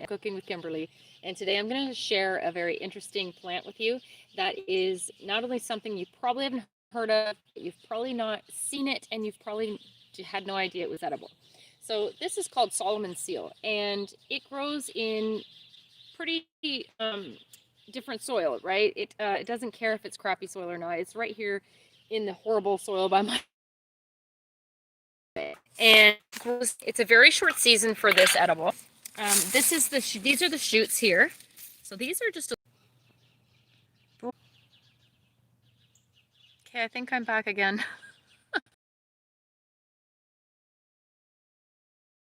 Cooking with Kimberly. And today I'm going to share a very interesting plant with you that is not only something you probably haven't heard of, you've probably not seen it, and you've probably had no idea it was edible. So this is called Solomon seal, and it grows in pretty different soil, right? It doesn't care if it's crappy soil or not. It's right here in the horrible soil by my and it's a very short season for this edible. These are the shoots here. So these are just okay. I think I'm back again.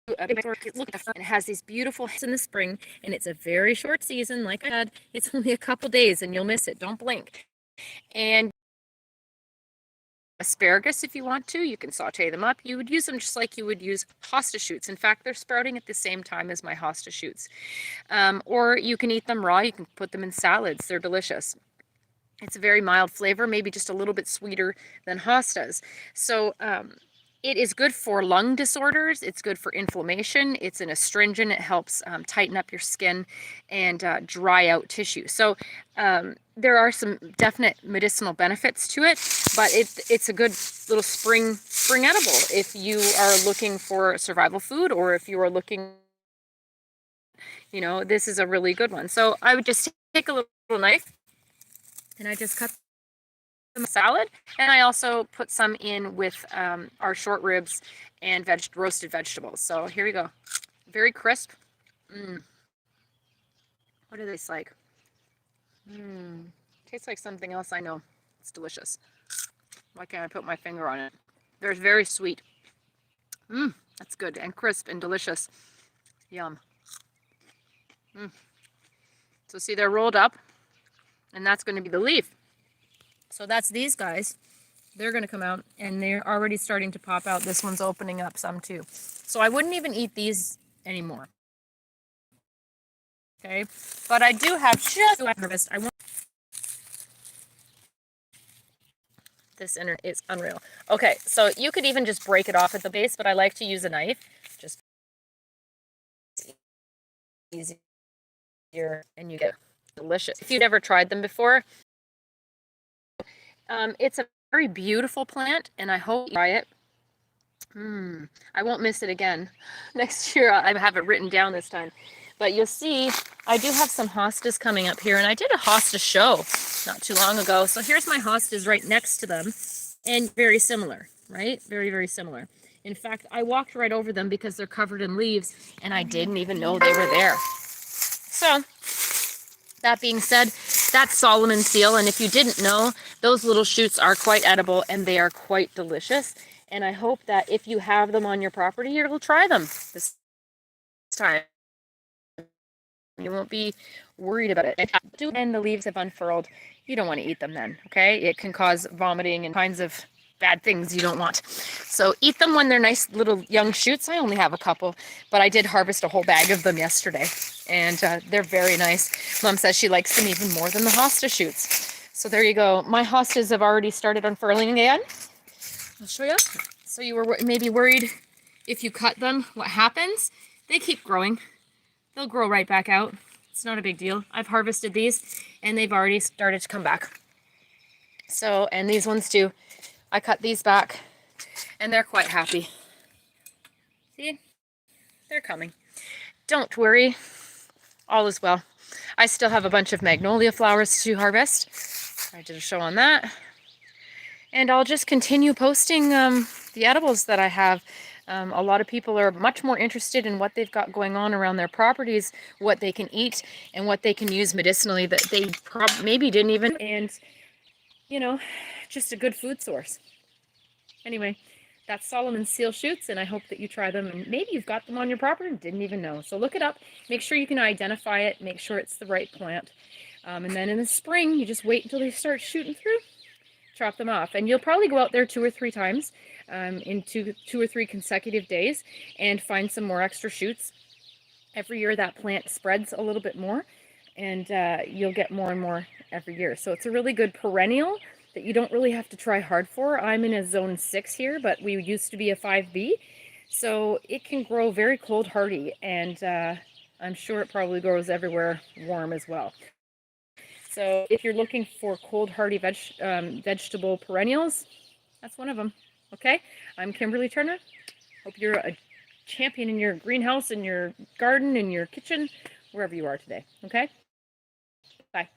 Look, it has these beautiful in the spring, and it's a very short season. Like I said, it's only a couple days, and you'll miss it. Don't blink. And asparagus, if you want to, you can saute them up. You would use them just like you would use hosta shoots. In fact, they're sprouting at the same time as my hosta shoots. Or you can eat them raw. You can put them in salads. They're delicious. It's a very mild flavor, maybe just a little bit sweeter than hostas. So it is good for lung disorders. It's good for inflammation. It's an astringent. It helps tighten up your skin and dry out tissue. So there are some definite medicinal benefits to it, but it's a good little spring edible if you are looking for survival food, or if you are looking, this is a really good one. So I would just take a little knife and I just cut some salad, and I also put some in with our short ribs and roasted vegetables. So here we go. Very crisp. What do they taste like? Tastes like something else I know. It's delicious. Why can't I put my finger on it? They're very sweet. That's good, and crisp and delicious. Yum. So see, they're rolled up, and that's going to be the leaf. So that's these guys. They're going to come out, and they're already starting to pop out. This one's opening up some too. So I wouldn't even eat these anymore. Okay, but I do have just harvest. I want this inner is unreal. Okay, so you could even just break it off at the base, but I like to use a knife. Just easier, and you get delicious. If you've never tried them before, it's a very beautiful plant, and I hope you try it. I won't miss it again. Next year, I have it written down this time. But you'll see, I do have some hostas coming up here, and I did a hosta show not too long ago. So here's my hostas right next to them, and very similar, right? Very, very similar. In fact, I walked right over them because they're covered in leaves, and I didn't even know they were there. So that being said, that's Solomon seal, and if you didn't know, those little shoots are quite edible, and they are quite delicious. And I hope that if you have them on your property, you'll try them this time. You won't be worried about it. And the leaves have unfurled. You don't want to eat them then, okay? It can cause vomiting and kinds of bad things you don't want. So eat them when they're nice little young shoots. I only have a couple, but I did harvest a whole bag of them yesterday, and they're very nice. Mom says she likes them even more than the hosta shoots. So there you go. My hostas have already started unfurling again. I'll show you. So you were maybe worried if you cut them, what happens? They keep growing. They'll grow right back out. It's not a big deal. I've harvested these, and they've already started to come back. So, and these ones too. I cut these back, and they're quite happy. See? They're coming. Don't worry. All is well. I still have a bunch of magnolia flowers to harvest. I did a show on that. And I'll just continue posting the edibles that I have. A lot of people are much more interested in what they've got going on around their properties, what they can eat, and what they can use medicinally that they maybe didn't even, and, just a good food source. Anyway, that's Solomon seal shoots, and I hope that you try them, and maybe you've got them on your property and didn't even know. So look it up, make sure you can identify it, make sure it's the right plant. And then in the spring, you just wait until they start shooting through, chop them off, and you'll probably go out there 2 or 3 times in two or three consecutive days and find some more extra shoots. Every year that plant spreads a little bit more, and you'll get more and more every year. So it's a really good perennial that you don't really have to try hard for. I'm in a zone 6 here, but we used to be a 5B, so it can grow very cold hardy, and I'm sure it probably grows everywhere warm as well. So if you're looking for cold hardy vegetable perennials, that's one of them. Okay, I'm Kimberly Turner. Hope you're a champion in your greenhouse, in your garden, in your kitchen, wherever you are today. Okay, bye.